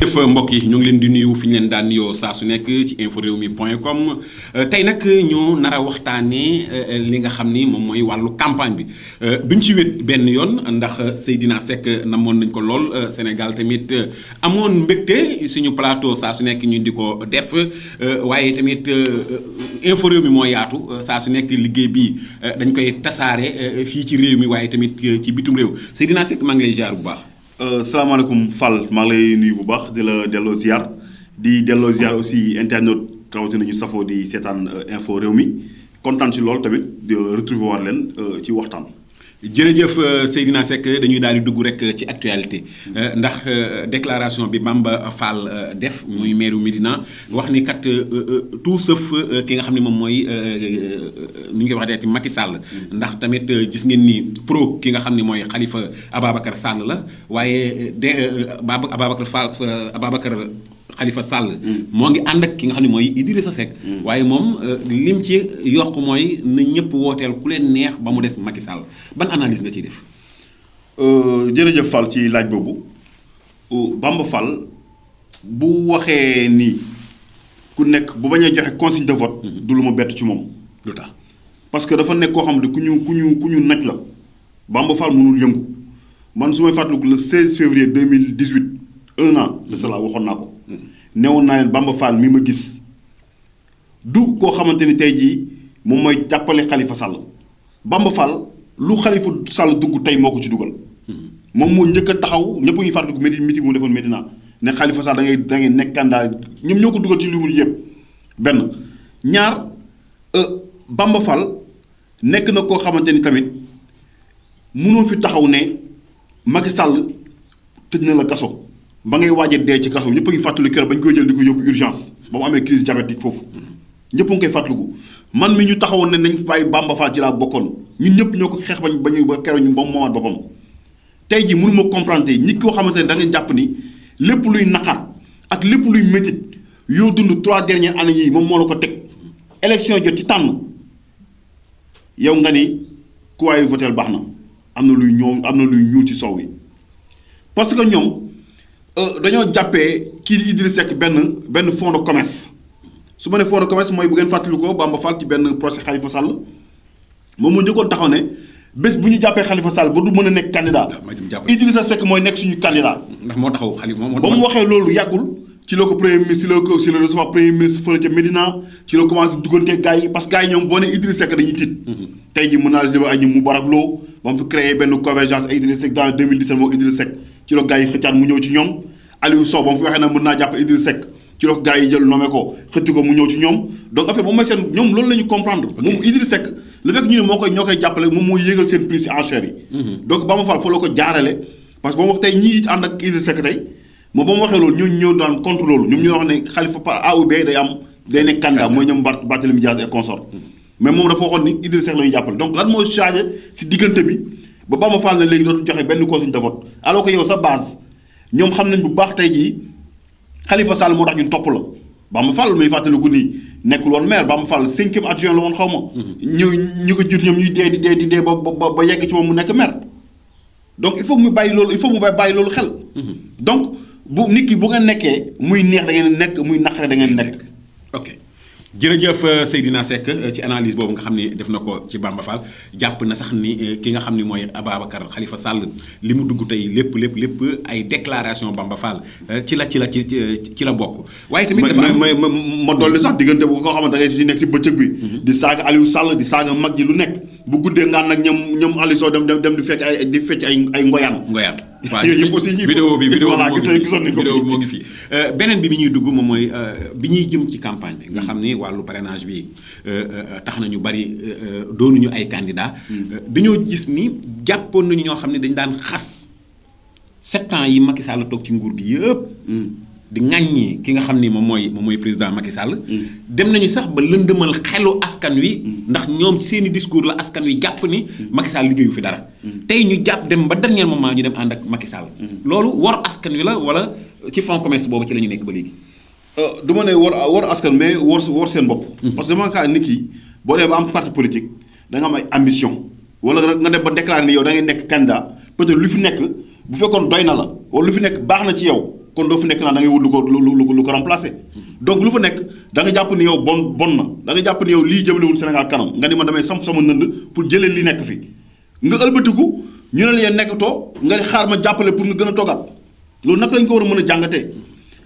jëf mbokk yi ñu ngi leen di nuyu fi ñu leen daan nuyoo saa su nekk ci inforewmi.com tey nag ñu nar a waxtaanee li nga xam ni moom mooy wàllu campagne bi duñ ci wét benn yoon ndax Seydina Seck namoon nañ ko lool Sénégal tamit amoon mbégte suñu plateau saa su nekk ñu di ko def waaye tamit inforewmi moo yaatu saa su nekk liggéey bi dañ koy tasaare fii ci réew mi waaye tamit ci bitum réew Seydina Seck maa ngi lay ziar bu baax. salaamaaleykum Fall maa ngi lay nuyu bu baax di la delloo ziar di delloo ziar aussi internaute rawatina ñu safoo di seetaan info réew mi kontaan ci lool tamit di retrouver waat leen ci waxtaan. jërëjëf Seydina Seck dañuy daal di dugg rek ci actualité ndax déclaration bi Bamba Fall def muy maire Médina wax ni kat tout sauf ki nga xam ne moom mooy nu ñu koy waxee Macky Sall ndax tamit gis ngeen ni pro ki nga xam ne mooy Khalifa Ababacar Sall la waaye Ababacar Khalifa Sall moo ngi ànd ak ki nga xam ne mooy Idrissa Seck waaye moom lim ci yokk mooy na ñëpp wooteel ku leen neex ba mu des Macky Sall ban analyse nga ciy def. jërëjëf Fall ci laaj boobu Bamba Fall bu waxee nii ku nekk bu bañ a joxe consigne de vote. du lu ma bett ci moom. lu tax parce que dafa nekk koo xam ne ku ñu naj la Bamba Fall mënul yëngu man su may fàttaliku le 16 février 2018 un an de cela waxoon naa ko. newoon naa leen Bamba Fall mi ma gis du koo xamante ni tey jii moom mooy jàppale Khalifa Sall Bamba Fall lu Khalifa Sall dugg tey moo ko ci dugal. moom moo njëkk a taxaw ñëpp a ngi fàttaliku meeting bu mu defoon Médina ne Khalifa Sall da ngay nekk candidat ñoom ñoo ko dugal ci lu mu yëpp. benn ñaar Bamba Fall nekk na koo xamante ni tamit mënoo fi taxaw ne Macky Sall tëj na la kaso. ba ngay waaj a dee ci kaso ñëpp a ngi fàttali keroog ba ñu koy jël di ko yóbbu urgence ba mu amee crise diabétique foofu ñëpp a ngi koy fàttaliku man mi ñu taxawoon ne nañ bàyyi Bamba Fall ci laa bokkoon ñun ñëpp ñoo ko xeex ba keroog ñu ba mu moomaat boppam. tey jii mënu ma comprendre ñi koo xamante ne da ngeen jàpp ni lépp luy naqar ak lépp luy métit yoo dund 3 dernières années yii moom moo la ko teg élection jot ci tànn yow nga ni ku waayu votel baax na am na luy ñuul ci sow yi parce que ñoom. dañoo jàppee kii di Idrissa Seck benn fonds de commerce su ma nee fonds de commerce mooy bu ngeen fàttali ko Bamba Fall ci benn procès Khalifa Sall moom moo njëkkoon taxaw ne bés bu ñu jàppee Khalifa Sall ba du mën a nekk candidat Idrissa Seck mooy nekk suñu candidat. ndax moo taxaw Khalifa ba mu waxee loolu yàggul ci la ko premier ministre ci la recevoir premier ministre fële ca Médina ci la commencé duggante gars yi parce que gars yi ñoom boo nee Idrissa Seck dañuy tiit. tey jii mën naa la ay ñoom Moubarak Lo ba mu fi créé benn convergence ay Idrissa Seck dans 2017 moo Idrissa Seck ci la gars yi xëccaat mu ñëw ci ñoom Aliou Sow ba mu fi waxee na mën naa jàppale Idrissa Seck ci la gars yi jël nommé ko xëcc ko mu ñëw ci ñoom donc affaire moom mooy seen ñoom loolu la ñu comprendre. moom Idrissa Seck le fait que ñu ne ñoo koy jàppale moom moo yéegal seen prix ci enchère yi. donc Bamba Fall fa la ko jaarale parce que ba mu wax tey ñii ànd ak Idrissa Seck tey moom ba mu waxee loolu ñooñu ñëw daan contre loolu ñoom ñoo wax ne Khalifa par A ou B day nekk candidat mooy ñoom Barthélémy Dias et consort mais moom dafa waxoon ni Idrissa Seck la ñuy jàppale donc lan moo changé si diggante bi ba Bamba Fall ne léegi dootul joxe benn consigne de vote alors que yow sa base ñoom xam nañ bu baax tey jii Khalifa Sall moo tax ñun topp la Bamba Fall muy fàttaliku nii nekkul woon maire Bamba Fall 5e adjoint la woon xaw ma. ñu ko jiitu ñoom ñuy dee ba yegg ci moom mu nekk maire. donc il faut mu bàyyi loolu xel. donc bu nit ki bu ngeen nekkee muy neex da ngeen nekk muy naqare da ngeen nekk. ok jërëjëf Seydina Seck ci analyse boobu nga xam ni def na ko ci Bamba Fall jàpp na sax ni ki nga xam ni mooy Ababacar Khalifa Sall li mu dugg tey lépp ay déclaration Bamba Fall ci la bokk. waaye tamit dafa am ma dolli sax diggante bu ko xamante ne ci nekk ci bëccëg bi. di saaga Aliou Sall di saaga mag ji lu nekk bu guddee ngaan nag ñoom Aliou Sow dem di fecc ay ngoyaan. waaw vidéo bi moo ngi fi beneen bi ñuy dugg moom mooy bi ñuy jëm ci campagne bi nga xam ni wàllu parrainage bi tax na ñu bari doonuñu ay candidat dañoo gis ni jàppoon nañu ñoo xam ne dañu daan xas 7 ans yi Macky Sall toog ci nguur gi yëpp di ŋàññi ki nga xam ni moom mooy président Macky Sall dem nañu sax ba lëndëmal xelu askan wi ndax ñoom ci seeni discours la askan wi jàpp ni Macky Sall liggéeyu fi dara tey ñu jàpp dem ba dernier moment ñu dem ànd ak Macky Sall loolu war askan wi la wala ci fonds commerce boobu ci la ñu nekk ba léegi. du ma ne war askan mais war seen bopp. parce que dama kaa nit ki boo dee ba am parti politique da nga am ay ambition wala nga dem ba déclarer ni yow da ngay nekk candidat peut-être lu fi nekk bu fekkoon doy na la wala lu fi nekk baax na ci yow kon doo fi nekk naa da ngay wut lu ko remplacer. donc lu fa nekk da nga jàpp ni yow bon na da nga jàpp ni yow lii jëmalewul Sénégal kanam nga ni man damay samp sama nënd pour jëlee li nekk fi nga ëlbatiku ñu ne la yéen nekkatoo nga xaar ma jàppale pour nga gën a toogaat loolu naka lañ ko war a mën a jàngatee.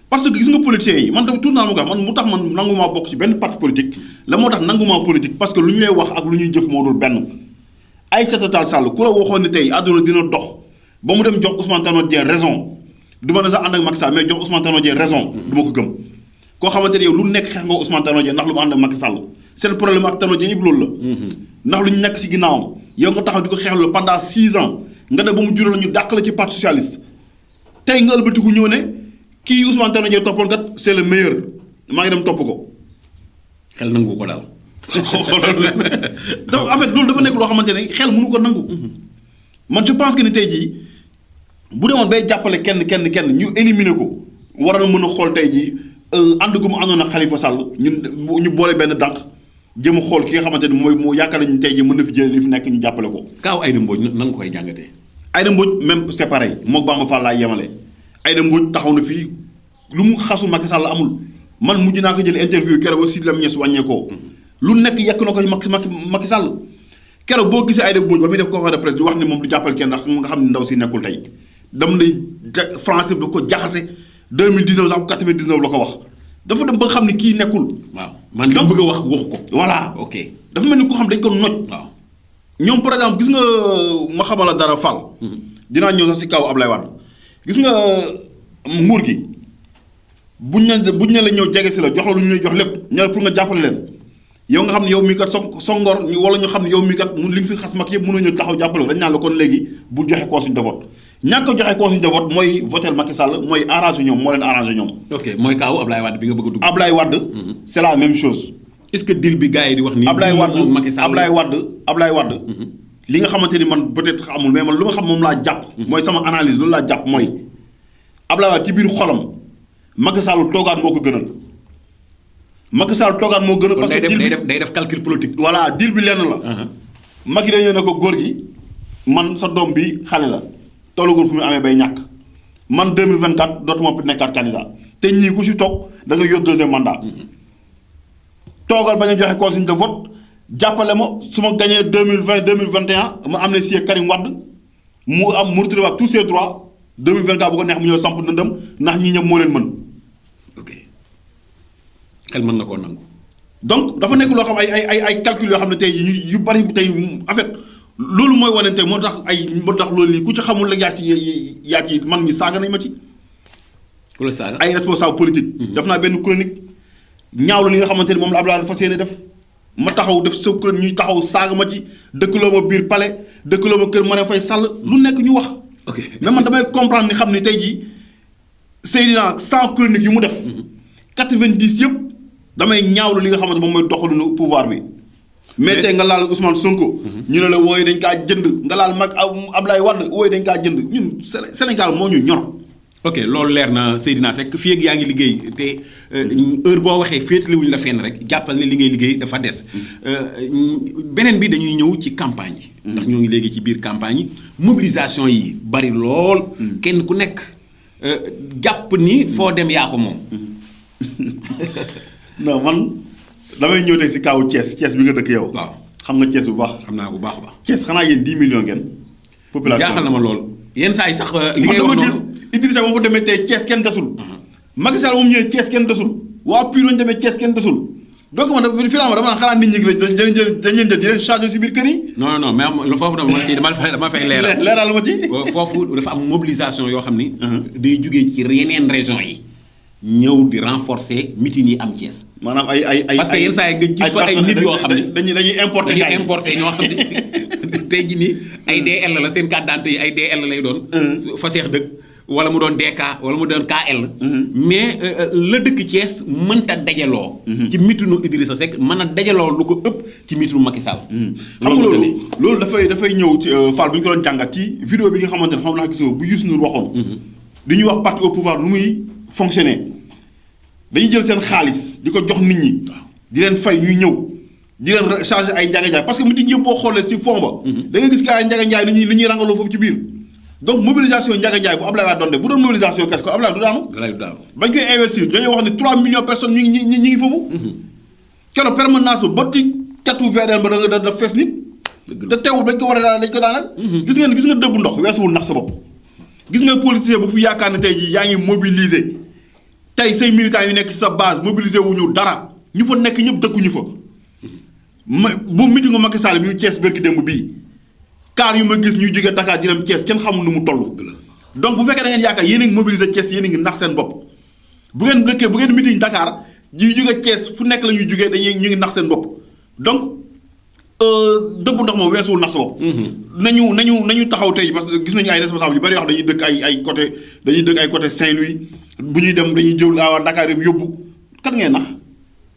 parce que gis nga politiciens yi man tamit tout naa ma ko man mu tax man nangumaa bokk ci benn parti politique la moo tax nangumaa politique parce que lu ñu lay wax ak lu ñuy jëf moo dul benn. Aïssata Tall Sall ku la waxoon ne tey àdduna dina dox ba mu dem jox Ousmane Tanor Dieng raison du ma ne sax ànd ak Macky Sall mais jox Ousmane Tanor Dieng raison du ma ko gëm koo xamante ne yow lu nekk xeex nga Ousmane Tanor Dieng ndax lu mu ànd ak Macky Sall seen problème ak Tanor Dieng yëpp loolu la. ndax lu ñu nekk si ginnaawam yow nga taxaw di ko xeexlu pendant 6 ans nga ne ba mu jural ñu dàq la ci parti socialiste tey nga ëlbatiku ñëw ne kii Ousmane Tanor Dieng toppoon kat c'est le meilleur maa ngi dem topp ko. xel nangu ko daal. donc en fait loolu dafa nekk loo xamante ne xel mënu ko nangu. man je pense que ni tey jii bu demoon bay jàppale kenn ñu éliminer ko war na mën a xool tey jii ànd gu mu àndoon ak Khalifa Sall ñu boole benn dànq jëm a xool ki nga xamante ne moo yaakaar nañu tey jii mën na fi jëlee li fi nekk ñu jàppale ko. Kaaw Aïda Mbodj nan nga koy jàngatee. Aïda Mbodj même c'est pareil moog Bamba Fall laay yemale Aïda Mbodj taxaw na fii lu mu xasu Macky Sall amul man mujj naa ko jël interview keroog ba Sidy Lamine Niass wàññeekoo lu nekk yekk na ko Macky Sall keroog boo gisee Aïda Mbodj ba muy def conférence de presse di wax ni moom du jàppal kenn ndax nga xam ne ndaw si nekkul tey dam ne français bi da ko jaxase 2019 sax 99 la ko wax dafa dem ba nga xam ne kii nekkul. waaw man li bëgg a wax waxu ko. voilà ok dafa mel ni ko xam dañ ko noj. waaw ñoom par exemple gis nga ma xamal la dara Fall. dinaa ñëw sax si kaw Ablaye Wade gis nga nguur gi buñ ne la ñëw jege si la jox la lu ñu lay jox lépp ña pour nga jàppale leen. yow nga xam ne yow mii kat so ngor wala ñu xam ne yow mii kat li nga fi xas mag yëpp mënoo ñëw taxaw jàppale dañ naan la kon léegi bul joxe consigne de vote ñàkk a joxe consigne de vote mooy votel Macky Sall mooy arrangé ñoom moo leen arrangé ñoom. ok mooy kaawu Ablaye Wade bi nga bëgg a dugg. Ablaye Wade c'est la même chose. est-ce que deal bi gars yi di wax nii. Ablaye Wade li nga xamante ni man peut-être amul mais man lu nga xam moom laa jàpp. mooy sama analyse loolu laa jàpp mooy Ablaye Wade ci biir xolam Macky Sall toogaat moo ko gënal. Macky Sall toogaat moo gën a. parce que day def calcul politique. voilà deal bi lenn la. Macky dañoo ne ko góor gi man sa doom bi xale la tollugul fu mu amee bay ñàkk man 2024 dootuma nekkaat candidat te ñii ku si toog da nga yor deuxième mandat. toogal bañ a joxe consigne de vote jàppale ma su ma gagné 2020 2021 ma amnistie Karim Wade mu retrouvé ak tous ses droits 2024 bu ko neex mu ñëw samp ndëndam ndax ñii ñëpp moo leen mën. xel mën na koo nangu. donc dafa nekk loo xam ay calcul yoo xam ne tey yu bari tey en fait loolu mooy wane tey moo tax loolu nii ku ci xamul la yaa ci man ñi saaga nañ ma ci. ku la saaga ay responsable politique. def naa benn chronique ñaawlu li nga xamante ni moom la Abdoulaye fas yéene def ma taxaw def sa chronique ñuy taxaw saaga ma ci dëkkaloo ma biir palais dëkkaloo ma kër Marème Faye Sall lu nekk ñu wax. ok mais man damay comprendre ni xam ni tey jii Seydina 100 chronique yu mu def. 90 yëpp. damay ñaawlu li nga xamante moom mooy doxalinu pouvoir bi. mais tey nga laal Ousmane Sonko. ñu ne la wooy dañ kaa jënd nga laal mag Ablaye Wade wooy dañ kaa jënd ñun Sénégal moo ñu ñor. ok loolu leer na Seydina Seck fii ak yaa ngi liggéey te heure boo waxee féetaliwuñu la fenn rek jàppal ne li ngay liggéey dafa des. beneen bi dañuy ñëw ci campagne yi. ndax ñoo ngi léegi ci biir campagne yi mobilisation yi bari lool. kenn ku nekk jàpp ni foo dem yaa ko moom. non man damay ñëw tey si kaawu Thiès bi nga dëkk yow. waaw xam nga Thiès bu baax. xam naa bu baax a baax. Thiès xanaa yéen 10 millions ngeen. population jaaxal na ma lool yenn saa yi sax. li ngay wax man dama noonu gis Idrissa moom fa demee tey Thiès kenn desul. Macky Sall moom ñëwee Thiès kenn desul. waa Pire lañu demee Thiès kenn desul. donc man finalement dama naan xanaa nit ñi dañ leen jël di leen chargé si biir kër yi. non mais foofu dama fay leeral. leeral ma ci. foofu dafa am mobilisation yoo xam ni. day jugee ci yeneen région yi. ñëw di renforcer meeting yi am Thiès. maanaam ay parce que yenn saa yi nga gis fa ay nit yoo xam ne dañuy importer ñoo xam ne tey jii nii ay DL la seen carte d'identité yi ay DL lay doon. fa seex dëkk wala mu doon DK wala mu doon KL. mais la dëkk Thiès mënta dajaloo. ci mitinu Idrissa Seck mën a dajaloo lu ko ëpp ci mitinu Macky Sall. xam nga loolu dafay ñëw ci Fall bu ñu ko doon jàngat ci vidéo bi nga xamante ne xam naa gisoo bu Youssou Ndour waxoon. di ñuy wax parti au pouvoir nu muy fonctionner dañuy jël seen xaalis di ko jox nit ñi. di leen fay ñuy ñëw di leen chargé ay njaga njaay parce que meeting yëpp boo xoolee si fond ba. da nga gis que ay njaga njaay li ñuy rangaloo foofu ci biir donc mobilisation Ndiaga Ndiaye bu Ablaye Wade doon de bu doon mobilisation qu'est-ce que Ablaye du daanu. bañ koy investir dañuy wax ne 3 millions de personnes ñi ngi foofu. keroog permanence ba ci tetu VDN ba da fees nit. te teewul dañ ko war a daal dañ ko daanal. gis nga dëbb ndox weesuwul nax sa bopp. gis nga politicien bu fi yaakaar ne tey jii yaa ngi mobiliser tey say militants yu nekk ci sa base mobiliser wuñu dara ñu fa nekk ñëpp dëkkuñu fa. bu meetingu Macky Sall bi ñu Thiès bërki démb bii car yu ma gis ñuy jógee Dakar di dem Thiès kenn xamul nu mu toll. donc bu fekkee da ngeen yaakaar yéen a ngi mobiliser Thiès yéen a ngi nax seen bopp bu ngeen meeting Dakar ji jóge Thiès fu nekk la ñuy jógee ñu ngi nax seen bopp donc dëbb ndox moom weesuwul nax sa bopp. nañu taxaw tey parce que gis nañu ay responsable yu bari wax dañuy dëkk ay côté Saint-Louis bu ñuy dem dañuy jël Dakar yëpp yóbbu kat ngay nax.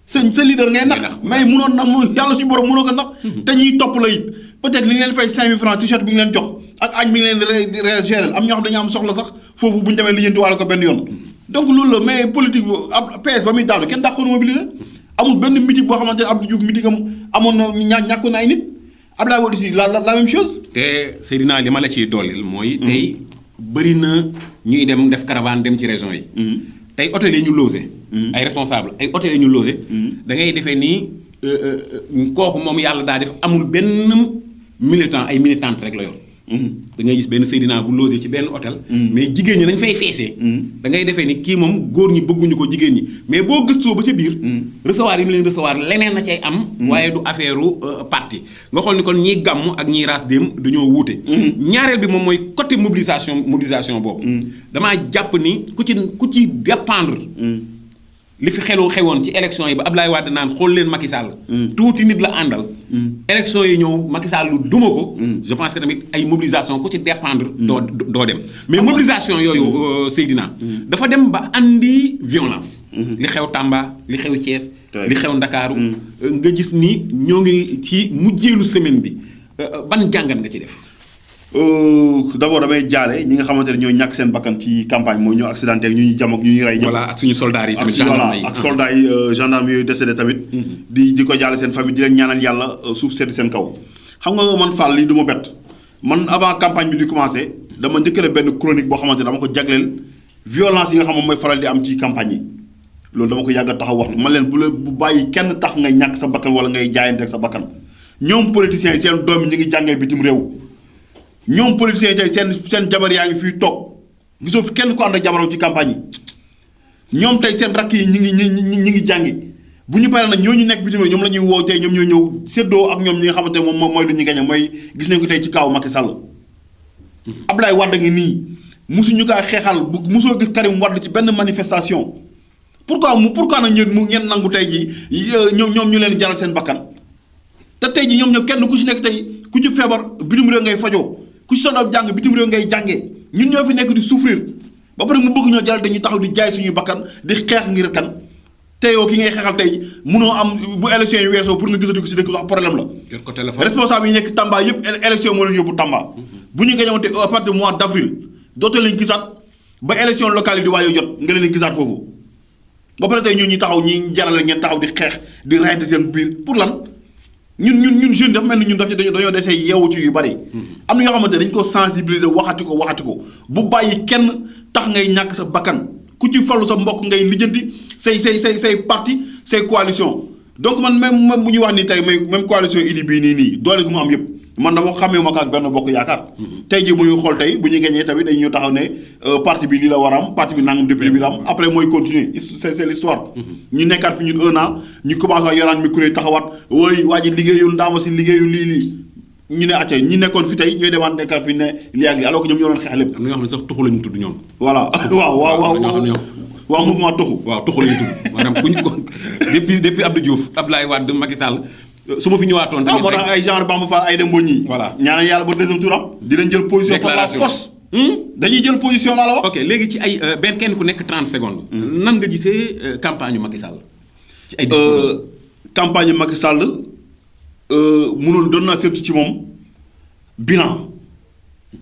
sa leader ngay nax mais munoon na mu yàlla suñu borom mënoo ko nax te ñuy topp la it peut-être li ngi leen fay 5000 francs t-shirt bi ngi leen jox ak añ bi ngi leen gérer am ñoo xam dañu am soxla sax foofu bu ñu demee lijjanti waale ko benn yoon donc loolu la mais politique PS ba muy daanu kenn dàqoon mobiliser amul benn meeting boo xamante ne Abdou Diouf meeting am amoon na ñàkkoon na ay nit Abdoulaye Wade aussi la même chose. te Seydina li ma la ciy dollil mooy tey bëri na ñuy dem def caravane dem ci région yi tey hôtel yi ñu logé. ay responsable ay hôtel yi ñu logé. da ngay defee nii kooku moom yàlla daa def amul benn militant ay militante rek la yor. da ngay gis benn Seydina bu logé ci benn hôtel. mais jigéen ñi nañ fay feesee. da ngay defee ni kii moom góor ñi bëgguñu ko jigéen ñi mais boo gëstoo ba ca biir. recevoir yi mu leen recevoir leneen na cay am. waaye du affaire parti nga xool ni kon ñiy gàmm ak ñiy raas dem dañoo wuute. ñaareel bi moom mooy côté mobilisation boobu. damaa jàpp ni ku ci dépendre. li fi xewoon ci élection yi ba Abdoulaye Wade naan xool leen Macky Sall. tuuti nit la àndal. élection yi ñëw Macky Sall lu duma ko. je pense que tamit ay mobilisation ku ci dépendre. doo dem mais mobilisation yooyu Seydina. dafa dem ba andi violence. li xew Tamba li xew Thiès. li xew Ndakaaru nga gis ni ñoo ngi ci mujjeelu semaine bi ban jàngat nga ci def. D'abord damay jaale ñi nga xamante ne ñoo ñàkk seen bakkan ci campagne mooy ñoo accidenté ak ñu ñuy jam ak ñu ñuy rey. voilà ak suñu soldats yi tamit gendarme yi ak soldats yi gendarme yooyu décédé tamit. di ko jaale seen famille di leen ñaanal yàlla suuf sedd seen kaw. xam nga man Fall lii du ma bett man avant campagne bi di commencé dama njëkkale benn chronique boo xamante ne dama ko jagleel violence yi nga xam moom mooy faral di am ci campagne yi. loolu dama ko yàgg a taxaw waxtu man leen bu bàyyi kenn tax ngay ñàkk sa bakkan wala ngay jaayante ak sa bakkan ñoom politiciens yi seen doom yi ñu ngi jàngee bitim réew. ñoom politiciens tey seen jabar yaa ngi fii toog gisoo fi kenn ko ànd ak jabaram ci campagne yi ñoom tey seen rakk yi ñi ngi jàngi bu ñu paree nag ñooñu nekk bitim réew ñoom la ñuy woo tey ñoom ñoo ñëw séddoo ak ñoom ñi nga xamante ne moom mooy lu ñu gañe mooy gis nañ ko tey ci kaaw Macky Sall. Abdoulaye Wade ngi nii musuñu kaa xeexal bu musoo gis Karim Wade ci benn manifestation pourquoi nag ngeen nangu tey jii ñoom ñu leen jaral seen bakkan te tey jii ñoom kenn ku ci nekk tey ku ci feebar bitim réew ngay fajoo ku ci soxla jàng bitim réew ngay jàngee ñun ñoo fi nekk di souffrir ba pare mu bëgg ñoo jaral dañuy taxaw di jaay suñuy bakkan di xeex ngir kan te yow ki ngay xeexal tey munoo am bu élection yi weesoo pour nga gisatu ko si dëkk sax problème la. jot ko téléphone responsable yi nekk Tamba yëpp élection moo leen yóbbu Tamba. bu ñu gañoon te à partir du mois d' avril dootoo leen gisaat ba élection locale yi di waayoo jot nga leen gisaat foofu ba pare tey ñun ñi taxaw ñi jarale ngeen taxaw di xeex di reyante seen biir pour lan. ñun jeune dafa mel ni ñun dañoo desee yeewu ci yu bari. am na ñoo xamante dañ ko sensibiliser waxati ko bu bàyyi kenn tax ngay ñàkk sa bakkan ku ci fallu sa mbokk ngay lijjanti say parti say coalition donc man même bu ñuy wax ni tey même coalition Idy bii nii doole gu mu am yëpp man dama xamee ma ko ak benn bokk yaakaar. tey jii bu ñu xool tey bu ñu gañee tamit dañu ñëw taxaw ne parti bi lii la war a am parti bi nangam député bi la am après mooy continuer c'est l'histoire. ñu nekkaat fi ñun 1 an ñu commencé waa yoraan micro yi taxawaat wooy waa ji liggéeyul ndaama si liggéeyu lii ñu ne acca ñi nekkoon fi tey ñooy demaat nekkaat fi ne lii ak lii alors que ñoom ñoo doon xeex lépp. am na ñoo xam ne sax tuxu la ñu tudd ñoom. voilà waaw mouvement tuxu. waaw tuxu la ñu tudd maanaam bu ñu ko depuis Abdou Diouf Abdoulaye Wade Macky Sall su ma fi ñëwaatoon tamit moo tax ay genre Bamba Fall ay dem mboñ ñi. voilà ñaanal yàlla ba deuxième tour am. dinañ jël position par la force. dañuy jël position laa la wax. ok léegi ci ay benn kenn ku nekk 30 secondes. nan nga gisee campagne yu Macky Sall. ci ay discours campagne yu Macky Sall mënoon doon naa seetlu ci moom bilan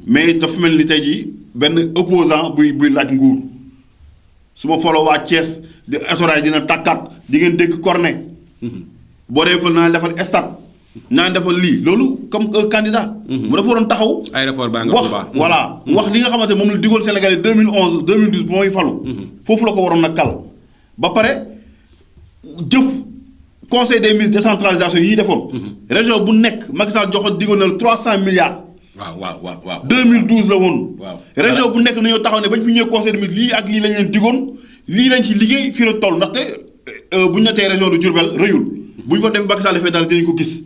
mais dafa mel ni tey jii benn opposant buy laaj nguur su ma foloo waa Thiès di autorail dina tàkkaat di ngeen dégg cornet boo dee fël naa defal stade naa defal lii loolu comme un candidat. mu dafa waroon taxaw. aéroport baa nga wax voilà wax li nga xamante moom la digoon Sénégal yi 2011 2012 bu mooy falu. foofu la ko waroon na kal ba pare jëf conseil des ministres décentralisation yi ñuy defoon. région bu nekk Macky Sall joxoon digoon na 300 milliards. waaw 2012 la woon. waaw région bu nekk nañoo taxaw ne bañ fi ñëwee conseil des ministres lii ak lii lañ leen digoon lii lañ ci liggéey fii la toll ndaxte bu ñu la tee région de Diourbel rëyul. bu ñu fa def Macky Sall defee dara dinañ ko gis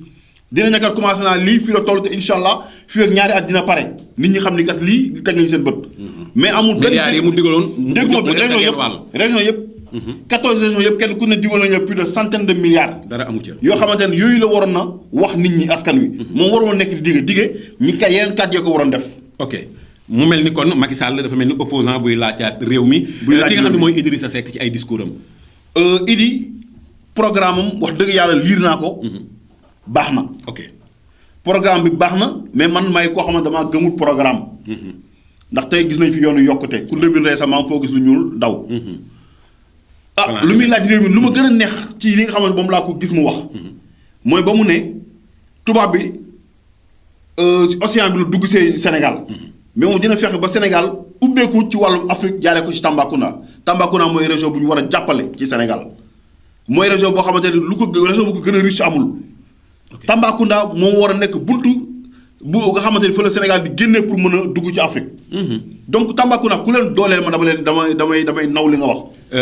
dinañ kat commencé naa lii fii la toll te incha allah fii ak ñaari at dina pare nit ñi xam ni kat lii teg nañu seen bët. mais amul benn milliards yi mu digaloon. dégg nga région yëpp 14 régions yëpp kenn ku ne digoon nañu plus de centaine de milliards. dara amu ca yoo xamante ne yooyu la waroon na wax nit ñi askan wi. moom waroon nekk di dige ñi kay yeneen kàddu yoo ko waroon def. ok mu mel ni kon Macky Sall dafa mel ni opposant buy laajaat réew mi. ki nga xam ne mooy Idrissa Seck ci ay discours am. Idi programme am wax dëgg yàlla liir naa ko. baax na. ok programme bi baax na mais man may koo xamante damaa gëmul programme. ndax tey gis nañ fi yoonu yokkute ku ndëbin récemment foo gis lu ñuul daw. lu muy laaj réew mi lu ma gën a neex ci li nga xamante moom laa ko gis mu wax. mooy ba mu ne tubaab bi océan bi lu dugg see Sénégal. mais moom dina fexe ba Sénégal ubbeeku ci wàllu Afrique jaaree ko ci Tambacounda. Tambacounda mooy région bu ñu war a jàppale ci Sénégal mooy région boo xamante ne lu ko région bu ko gën a riche amul. Tambacounda moom war a nekk buntu bu nga xamante ni fa la Sénégal di génnee pour mën a dugg ci Afrique. donc Tambacounda ku leen dooleel ma damay naw li nga wax.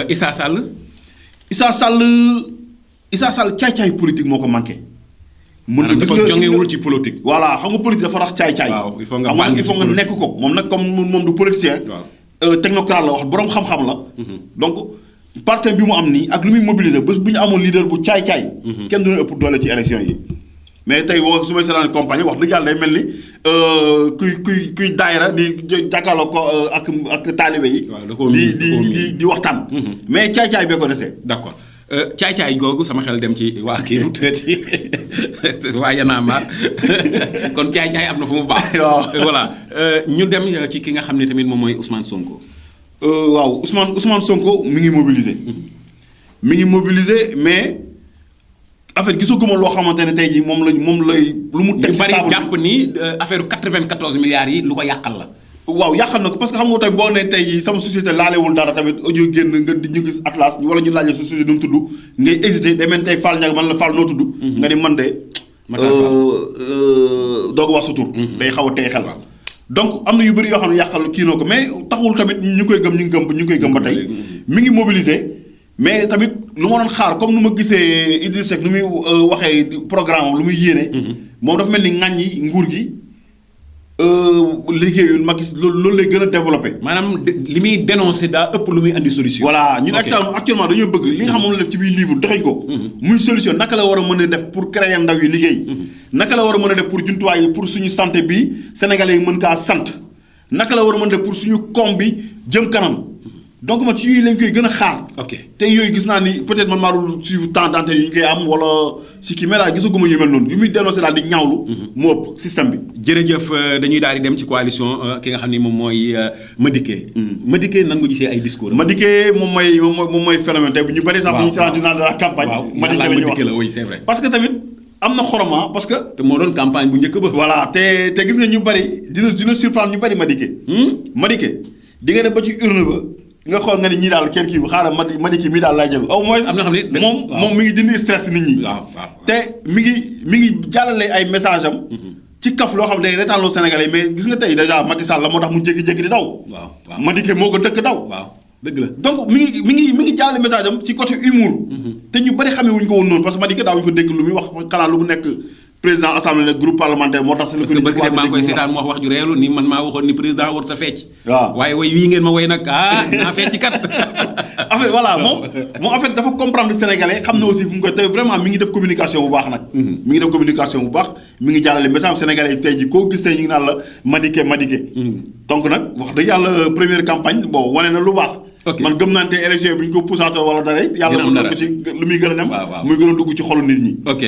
Issa Sall. Issa Sall caay-caay politique moo ko manqué. mën na dafa jongewul ci politique. voilà xam nga politique dafa rax caay-caay. waaw il faut nga nekk ko moom nag comme moom du politicien. technocrate la wax borom xam-xam la. donc parti bi mu am nii ak lu muy mobiliser bés bu ñu amoon leader bu caay-caay. kenn du leen ëpp doole ci élection yi. mais tey boo su may seetaan compagnie wax dëgg yàlla day mel ni kuy daayira di jàkkaarloo ko ak taalibe yi. di waxtaan. mais caay-caay bee ko desee. d'accord caay-caay googu sama xel dem ci waa kii nu tëddee waa Yanamar kon caay-caay am na fu mu baax. waaw voilà ñu dem ci ki nga xam ne tamit moom mooy Ousmane Sonko. waaw Ousmane Sonko mi ngi mobiliser. mais. en fait gisaguma loo xamante ne tey jii moom lay lu mu teg ci table bari jàpp ni affaire 94 milliards yi lu ko yàqal la. waaw yàqal na ko parce que xam nga tey boo nee tey jii sama société laalewul dara tamit audio génn nga di ñu gis Atlas wala ñu laaj la sa société nu mu tudd ngay hésité day mel tey Fall Ndiaga man la Fall noo tudd. nga ni man de. doog wax sa tur. day xaw a tey xel. donc am na yu bëri yoo xam ne yàqal kii noo ko mais taxul tamit ñu koy gëm ñu koy gëm ba tey mi ngi mobiliser. mais tamit lu ma doon xaar comme nu ma gisee Idrissa Seck nu muy waxee programme am lu muy yéene. moom dafa mel ni ŋàññi nguur gi liggéeyul Macky loolu lay gën a développé. maanaam li muy dénoncé daa ëpp lu muy andi solution. voilà ñun actuellement dañoo bëgg li nga xam moom la def ci biir livre dexañ ko. muy solution naka la war a mën a def pour créer ndaw yi liggéey. naka la war a mën a def pour jumtuwaay yi pour suñu santé bi sénégalais yi mën kaa sant. naka la war a mën a def pour suñu koom bi jëm kanam. donc man ci yooyu lañ koy gën a xaar. ok te yooyu gis naa ni peut-être man maa dul suivre temps d'antenne yi ñu koy am wala si kii mais daal gisaguma yu mel noonu li muy dénoncé daal di ñaawlu. moo ëpp système bi. jërëjëf dañuy daal di dem ci coalition ki nga xam ni moom mooy Madické. Madické nan nga gisee ay discours. Madické moom mooy phénomène tey bu ñu bëri sax bu ñu si journal de la campagne. waaw Madické la oui c'est vrai. parce que tamit am na xoroma parce que. te moo doon campagne bu njëkk ba. voilà te gis nga ñu bëri dina surprendre ñu bëri Madické. Madické di nga dem ba ci urne ba. nga xool nga ni ñii daal kenn kii xaaral Madické mii daal laay jël au moins. am na xam ne moom mi ngi dindi stress nit ñi. te mi ngi jàllale ay message am. ci kaf loo xam ne day reetaanloo Sénégalais mais gis nga tey déjà Macky Sall la moo tax mu jékki-jékki di daw. waaw Madické moo ko dëkk daw. waaw dëgg la donc mi ngi jàllale message am ci côté humour. te ñu bëri xamee wuñ ko woon noonu parce que Madické daawuñu ko dégg lu muy wax xanaa lu mu nekk. président assemblée groupe parlementaire moo tax. parce que bëgg maa ngi koy seetaan mu wax ju reelu ni man maa waxoon ni président warut a fecc. waaw waaye way wii ngeen ma way nag naa fecc kat. en fait voilà moom en fait dafa comprendre sénégalais xam na aussi fu mu koy te vraiment mi ngi def communication bu baax nag. mi ngi def communication bu baax mi ngi jàllale message sénégalais yi tey jii koo gis tey ñu ngi naan la Madické. donc nag wax dëgg yàlla première campagne bon wane na lu baax. man gëm naa ne tey élection bi ñu ko poussaato wala dara yàlla mën na ko ci lu muy gën a dem. muy gën a dugg ci xolu nit ñi. ok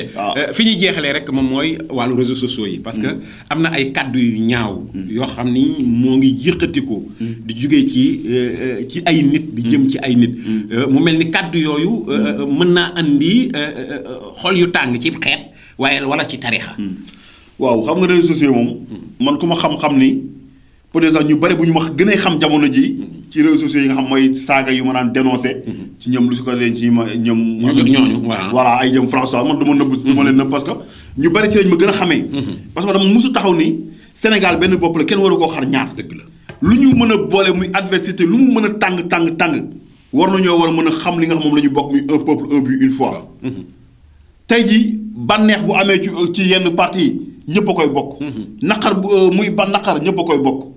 fi ñuy jeexalee rek moom mooy wàllu réseaux sociaux yi. parce que am na ay kaddu yu ñaaw. yoo xam ni moo ngi yëkkatiku. di jugee ci ay nit. di jëm ci ay nit. mu mel ni kaddu yooyu mën naa andi xol yu tàng ci xeet. waaye wala ci tarixa. waaw xam nga réseaux sociaux moom. man ku ma xam-xam ni peut-être sax ñu bari bu ñu ma gënee xam jamono ji ci réseaux sociaux yi nga xam mooy saaga yu ma naan dénoncé. ci ñoom lu su ko leen ci ma ñoom. ñooñu voilà ay ñoom François man du ma nëbb du ma leen nëbb parce que ñu bari ci lañ ma gën a xamee. parce que dama musu taxaw ni Sénégal benn bopp la kenn waru koo xar ñaar. dëgg la lu ñu mën a boole muy adversité lu mu mën a tàng war nañoo war a mën a xam li nga xam moom la ñu bokk muy un peuple un but une foi. tey jii bànneex bu amee ci yenn parti yi ñëpp a koy bokk. naqar muy ba naqar ñëpp a koy bokk.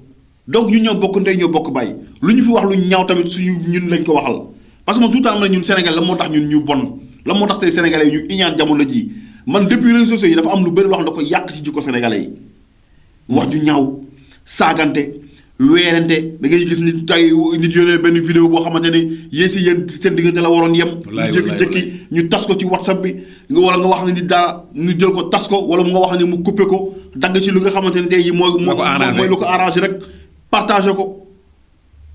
donc ñun ñoo bokk ndey ñoo bokk bàyyi lu ñu fi wax lu ñaaw tamit suñu ñun lañ ko waxal parce que man tout le temps am na ñun Sénégal la moo tax ñun ñu bon la moo tax tey sénégalais yi ñu iñaan jamono ji man depuis réseaux sociaux yi dafa am lu bëri loo xam ne da ko yàq ci jikko sénégalais yi. wax ju ñaaw saagante weerante da ngay gis nit tey nit yónnee benn vidéo boo xamante ne yéen si yéen seen diggante la waroon yem. ñu jékki-jékki ñu tas ko ci WhatsApp bi wala nga wax ne nit dara ñu jël ko tas ko wala mu nga wax ne mu coupé ko dagg ci lu nga xamante ne tey jii mooy lu ko arrangé rek partagé ko.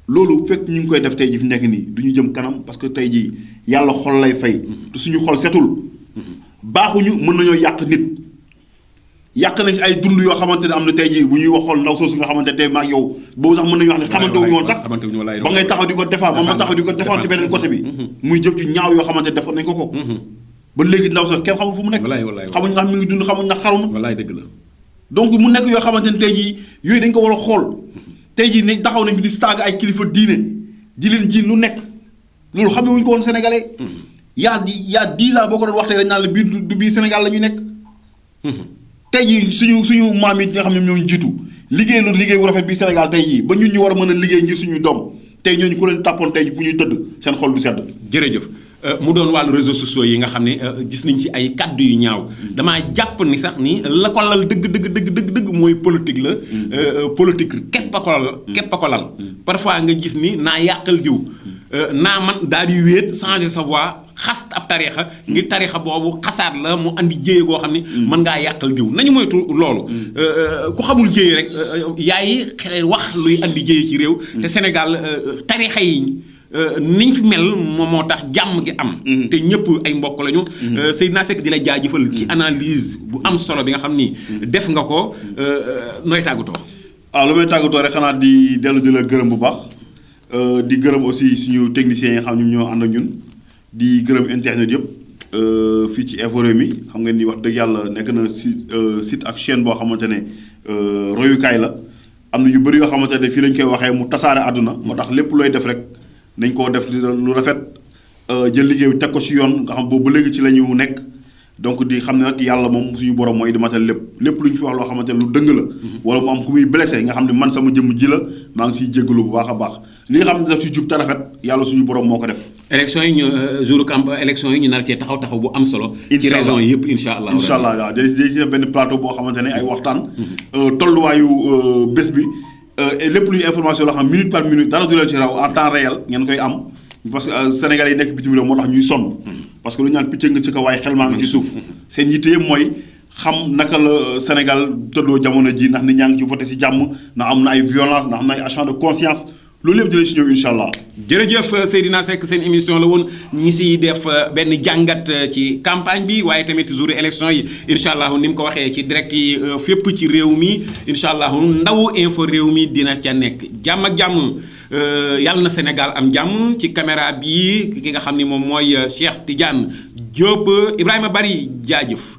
loolu fekk ñu ngi koy def tey ji fi nekk nii du ñu jëm kanam parce que tey jii yàlla xol lay fay. te suñu xol setul. baaxuñu mën nañoo yàq nit. yàq nañ ci ay dund yoo xamante ne am na tey jii bu ñuy waxool ndaw soosu nga xamante ne tey maag yow boobu sax mën nañu wax ne xamante wuñu woon sax ba ngay taxaw di ko defaan moom ma taxaw di ko defaan ci beneen côté bi muy jëf ju ñaaw yoo xamante ne defoon nañ ko ba léegi ndaw sax kenn xamul fu mu nekk xamuñ ndax mi ngi dund xamuñ ndax xaru na wallaay dëgg la donc mu nekk yoo xamante ne tey jii yooyu dañ ko war a xool tey jii nañ taxaw nañ fi di saaga ay kilifa diine di leen ji lu nekk loolu xam ne wuñu ko woon sénégalais yaa 10 ans boo ko doon waxtee dañ naan la biir du biir Sénégal la ñu nekk tey jii suñu maam yi nga xam ne ñoo jiitu liggéey lu liggéey bu rafet bi Sénégal tey jii ba ñun ñu war a mën a liggéey ngir suñu doom tey ñooñu ku leen tàppoon tey fu ñuy tëdd seen xol du sedd. jërëjëf mu doon wàllu réseaux sociaux yi nga xam ne gis nañ ci ay kàddu yu ñaaw damaa jàpp ni sax ni la ko lal dëgg mooy politique la. politique képp a ko lal parfois nga gis ni naa yàqal diw naa man daal di wéet changer sa voix. xas ab tarixa ngir tarixa boobu xasaat la mu andi jéye goo xam ne mën ngaa yàqal diw nañu moytu loolu ku xamul jéye rek yaay wax luy andi jéye ci réew te Sénégal tarixa yi niñ fi mel moom moo tax jàmm gi am te ñëpp ay mbokk lañu Seydina Seck di la jaajëfal ci analyse bu am solo bi nga xam ni def nga ko nooy tàggatoo lu may tàggatoo rek xanaa di dellu di la gërëm bu baax di gërëm aussi suñu techniciens yi nga xam ne ñoo ànd ak ñun di gërëm internet yëpp fii ci Infos Rewmi xam nga ni wax dëgg yàlla nekk na site ak chaîne boo xamante ne royukaay la am na yu bëri yoo xamante ne fii lañ koy waxee mu tasaare àdduna moo tax lépp looy def rek nañ koo def lu rafet jël liggéey bi teg ko ci yoon nga xam boobu ba léegi ci la ñu nekk donc di xam ne nag yàlla moom suñu borom mooy di matal lépp lu ñu fi wax loo xamante ne lu dëng la wala mu am ku muy blessé nga xam ne man sama jëmm ji la maa ngi siy jéggalu bu baax a baax li nga xam ne daf ci jub te rafet yàlla suñu borom moo ko def. élection yi ñu jour élection yi ñu nar cee taxaw bu am solo. ci raison yi yëpp incha allah. incha allah waaw dañuy def benn plateau boo xamante ne ay waxtaan. tolluwaayu bés bi lépp luy information loo xam minute par minute dara du leen ci raw en temps réel ngeen koy am parce que Sénégalais yi nekk bitim réew moo tax ñuy sonn. parce que lu ñu naan picc nga ci kaw waaye xel maa ngi ci suuf. seen yitte yëpp mooy. xam naka la Sénégal tëddoo jamono ji ndax nit ñaa ngi ci voté si jàmm ndax am na ay violence ndax am na ay achat de conscience loolu lépp dinañ si ñëw incha allah. jërëjëf Seydina Seck seen émission la woon ñi siy def benn jàngat ci campagne bi waaye tamit jour élection yi incha allah ni mu ko waxee ci direct yi fépp ci réew mi incha allah ndawu Infos Rewmi dina ca nekk jàmm ak jàmm yàlla na Sénégal am jàmm ci caméra bi ki nga xam ni moom mooy Cheikh Tidiane Diop Ibrahima Bari jaajëf.